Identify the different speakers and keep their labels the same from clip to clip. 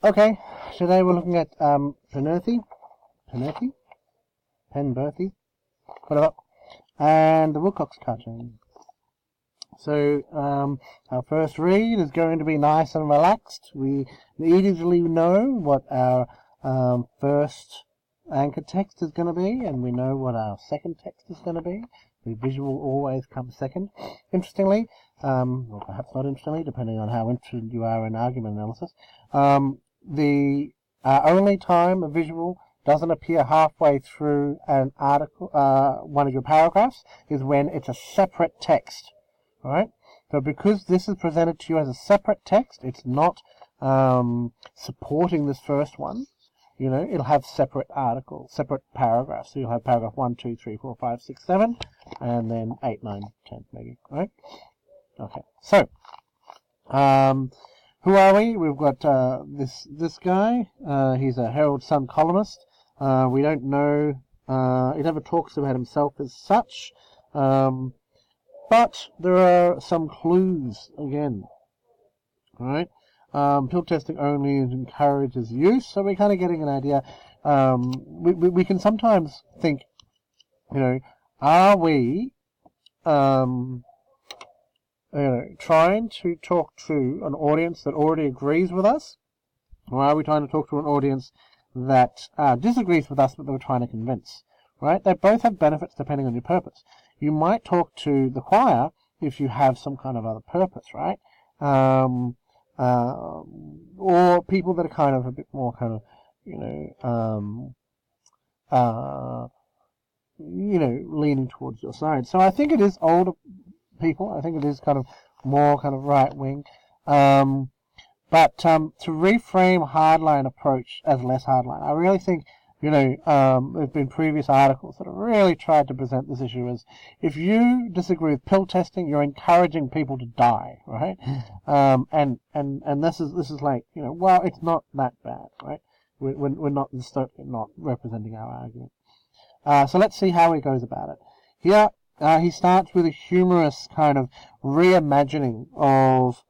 Speaker 1: Okay, today we're looking at Penberthy, whatever, and the Wilcox cartoon. So our first read is going to be nice and relaxed. We easily know what our first anchor text is going to be, and we know what our second text is going to be. The visual always comes second. Interestingly, or perhaps not interestingly, depending on how interested you are in argument analysis, the only time a visual doesn't appear halfway through an article, one of your paragraphs, is when it's a separate text. Right? So because this is presented to you as a separate text, it's not supporting this first one. You know, it'll have separate articles, separate paragraphs. So you'll have paragraph 1, 2, 3, 4, 5, 6, 7, and then 8, 9, 10, maybe. Right? Okay. So, who are we? We've got this guy. He's a Herald Sun columnist. We don't know. He never talks about himself as such. But there are some clues again. All right. Pill testing only encourages use, so we're kind of getting an idea. We can sometimes think, you know, are we trying to talk to an audience that already agrees with us, or are we trying to talk to an audience that disagrees with us but that we're trying to convince? Right? They both have benefits depending on your purpose. You might talk to the choir if you have some kind of other purpose, right? Or people that are kind of a bit more kind of, leaning towards your side. So I think it is older people. I think it is kind of more kind of right wing. But to reframe hardline approach as less hardline, I really think, there's been previous articles that have really tried to present this issue as, if you disagree with pill testing, you're encouraging people to die, right? And this is like, well, it's not that bad, right? We're not representing our argument. So let's see how he goes about it. Here, he starts with a humorous kind of reimagining of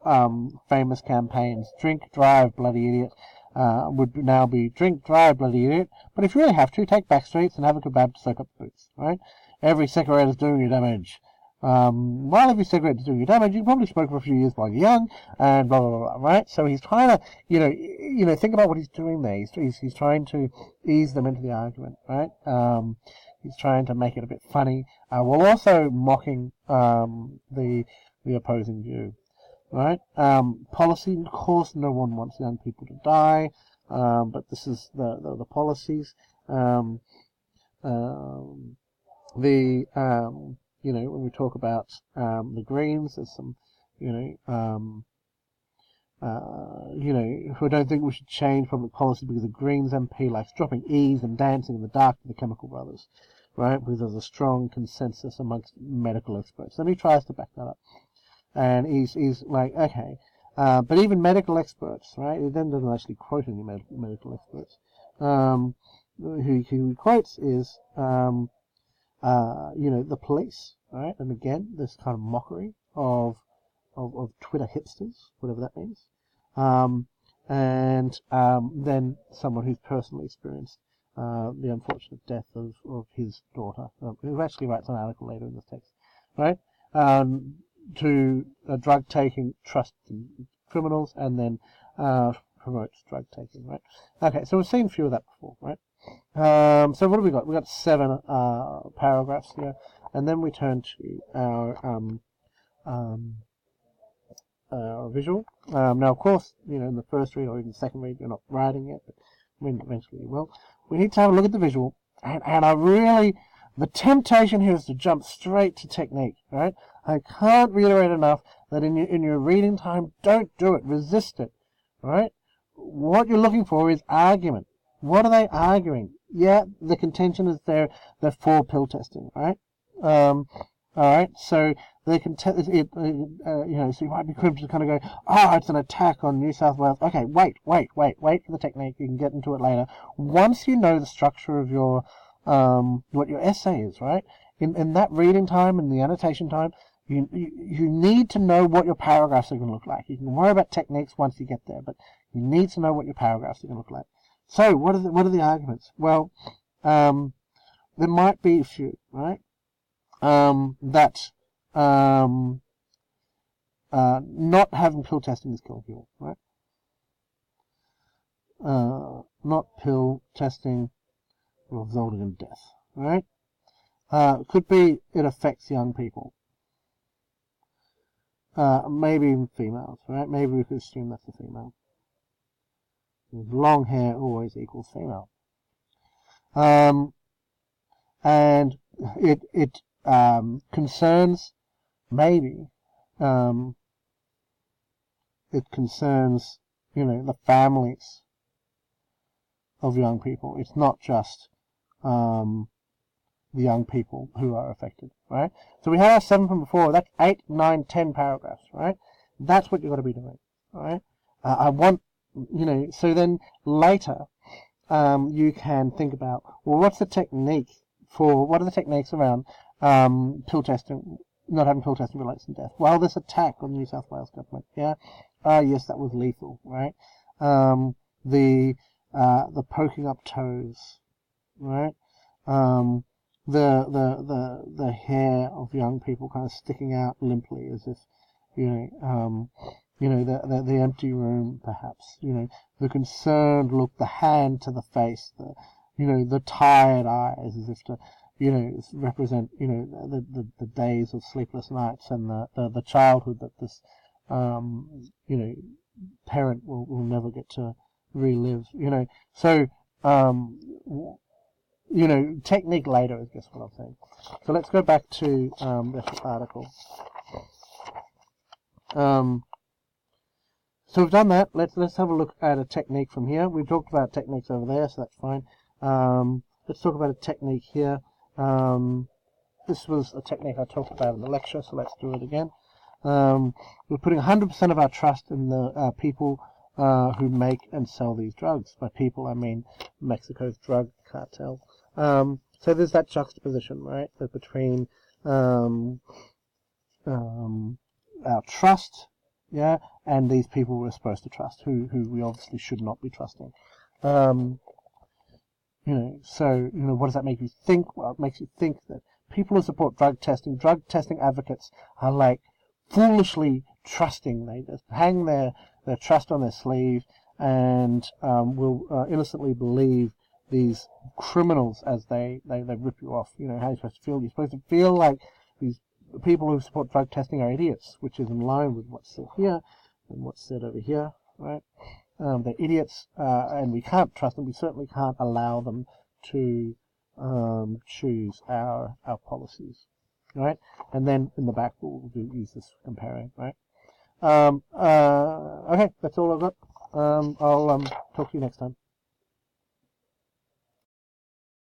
Speaker 1: famous campaigns. Drink, drive, bloody idiot. Would now be drink, drive, bloody idiot. But if you really have to, take back streets and have a kebab to soak up the boots, right? Every cigarette is doing you damage. While every cigarette is doing you damage, you probably smoke for a few years while you're young, and blah, blah, blah, right? So he's trying to, think about what he's doing there. He's trying to ease them into the argument, right? He's trying to make it a bit funny, while also mocking, the opposing view. Right? Policy, of course, no one wants young people to die, but this is the policies. When we talk about the Greens, there's some, who don't think we should change public policy because the Greens MP likes dropping E's and dancing in the dark to the Chemical Brothers, right? Because there's a strong consensus amongst medical experts, and he tries to back that up. And he's like, okay, but even medical experts, right? He then doesn't actually quote any medical experts. Who he quotes is, the police, right? And again, this kind of mockery of Twitter hipsters, whatever that means. Then someone who's personally experienced the unfortunate death of his daughter, who actually writes an article later in this text, right? To drug-taking trust in criminals, and then promotes drug-taking, right? Okay, so we've seen a few of that before, right? So what have we got? We've got 7 paragraphs here, and then we turn to our visual. Now, of course, in the first read or even the second read, you're not writing yet, but eventually you will. We need to have a look at the visual, and I really... The temptation here is to jump straight to technique, right? I can't reiterate enough that in your reading time, don't do it. Resist it, right? What you're looking for is argument. What are they arguing? Yeah, the contention is they're for pill testing, right? All right, so they can so you might be quick to kind of go, it's an attack on New South Wales. Okay, wait for the technique. You can get into it later. Once you know the structure of your what your essay is, right? In that reading time and the annotation time, You need to know what your paragraphs are going to look like. You can worry about techniques once you get there, but you need to know what your paragraphs are going to look like. So what are the arguments? Well, there might be a few, right? That not having pill testing is killing people, right? Not pill testing resulting in death, right? Could be it affects young people. Maybe even females, right? Maybe we could assume that's a female. Long hair always equals female. And it concerns, maybe, it concerns, the families of young people. It's not just the young people who are affected, right? So we had our 7 from before. That's 8, 9, 10 paragraphs, right? That's what you've got to be doing, right? I want, so then later you can think about, well, what are the techniques around pill testing, not having pill testing relates in death? Well, this attack on the New South Wales government, yeah? Yes, that was lethal, right? The poking up toes, right? The hair of young people kind of sticking out limply as if, the empty room, perhaps, the concerned look, the hand to the face, the tired eyes as if to, represent, the days of sleepless nights and the childhood that this, parent will never get to relive, So, technique later is just what I'm saying. So let's go back to this article. So we've done that. Let's have a look at a technique from here. We've talked about techniques over there, so that's fine. Let's talk about a technique here. This was a technique I talked about in the lecture, so let's do it again. We're putting 100% of our trust in the people who make and sell these drugs. By people, I mean Mexico's drug cartel. So there's that juxtaposition, right, between our trust, yeah, and these people we're supposed to trust, who we obviously should not be trusting. So what does that make you think? Well, it makes you think that people who support drug testing advocates are like foolishly trusting. They just hang their trust on their sleeve and will innocently believe these criminals as they rip you off. How you're supposed to feel. You're supposed to feel like these people who support drug testing are idiots, which is in line with what's said here and what's said over here, right? They're idiots, and we can't trust them. We certainly can't allow them to choose our policies, right? And then in the back we'll use this comparing, right? Okay, that's all I've got. I'll talk to you next time.